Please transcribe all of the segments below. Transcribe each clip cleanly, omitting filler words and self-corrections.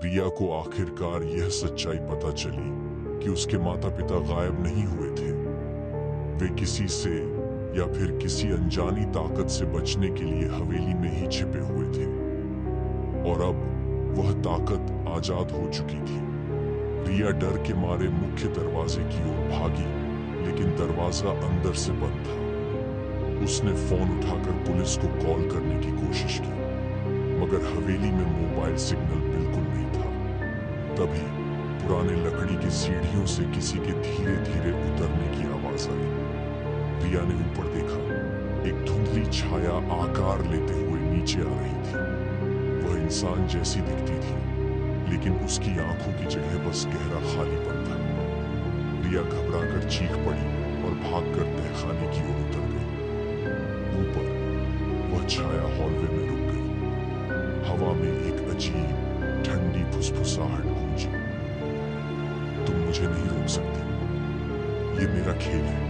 रिया को आखिरकार यह सच्चाई पता चली कि उसके माता पिता गायब नहीं हुए थे। वे किसी से या फिर किसी अनजानी ताकत से बचने के लिए हवेली में ही छिपे हुए थे और अब वह ताकत आजाद हो चुकी थी। रिया डर के मारे मुख्य दरवाजे की ओर भागी, लेकिन दरवाजा अंदर से बंद था। उसने फोन उठाकर पुलिस को कॉल करने की कोशिश की, मगर हवेली में मोबाइल सिग्नल बिल्कुल नहीं था। तभी पुराने लकड़ी की सीढ़ियों से किसी के धीरे धीरे उतरने की आवाज आई। रिया ने ऊपर देखा। एक धुंधली छाया आकार लेते हुए नीचे आ रही थी। वह इंसान जैसी दिखती थी, लेकिन उसकी आंखों की जगह बस गहरा खालीपन था। रिया घबराकर चीख पड़ी और भागकर तहखाने की ओर उतर गई। ऊपर वह छाया हॉलवे में रुक गई। हवा में एक अजीब ठंडी फुसफुसाहट गूंजी। तुम मुझे नहीं रोक सकती, ये मेरा खेल है।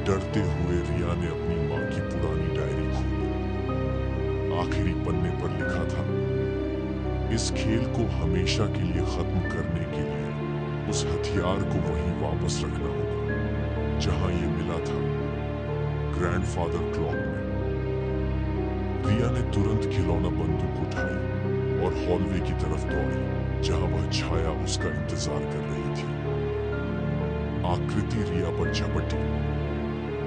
डरते हुए रिया ने अपनी माँ की पुरानी डायरी खोली। आखिरी पन्ने पर लिखा था, इस खेल को हमेशा के लिए खत्म करने के लिए उस हथियार को वहीं वापस रखना होगा जहां ये मिला था, ग्रैंडफादर क्लॉक में। रिया ने तुरंत खिलौना बंदूक उठाई और हॉलवे की तरफ दौड़ी, जहां वह छाया उसका इंतजार कर रही थी। आकृति रिया पर झपटी,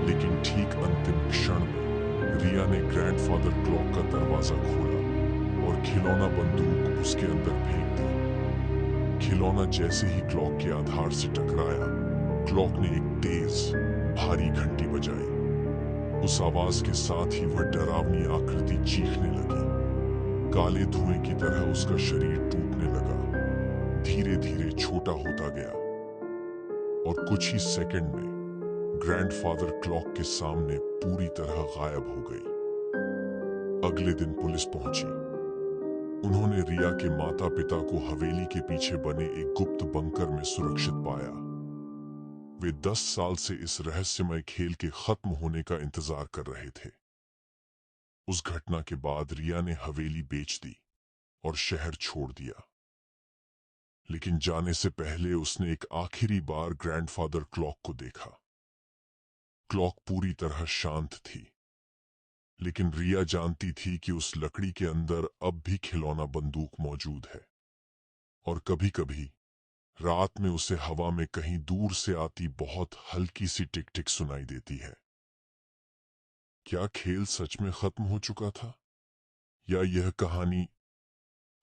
लेकिन ठीक अंतिम क्षण में रिया ने ग्रैंडफादर क्लॉक का दरवाजा खोला और खिलौना बंदूक उसके अंदर फेंक दी। खिलौना जैसे ही क्लॉक के आधार से टकराया, क्लॉक ने एक तेज भारी घंटी बजाई। उस आवाज के साथ ही वह डरावनी आकृति चीखने लगी। काले धुएं की तरह उसका शरीर टूटने लगा, धीरे धीरे छोटा होता गया और कुछ ही सेकंड में ग्रैंडफादर क्लॉक के सामने पूरी तरह गायब हो गई। अगले दिन पुलिस पहुंची। उन्होंने रिया के माता पिता को हवेली के पीछे बने एक गुप्त बंकर में सुरक्षित पाया। वे 10 साल से इस रहस्यमय खेल के खत्म होने का इंतजार कर रहे थे। उस घटना के बाद रिया ने हवेली बेच दी और शहर छोड़ दिया। लेकिन जाने से पहले उसने एक आखिरी बार ग्रैंडफादर क्लॉक को देखा। क्लॉक पूरी तरह शांत थी, लेकिन रिया जानती थी कि उस लकड़ी के अंदर अब भी खिलौना बंदूक मौजूद है। और कभी कभी रात में उसे हवा में कहीं दूर से आती बहुत हल्की सी टिक टिक सुनाई देती है। क्या खेल सच में खत्म हो चुका था, या यह कहानी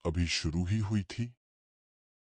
अभी शुरू ही हुई थी?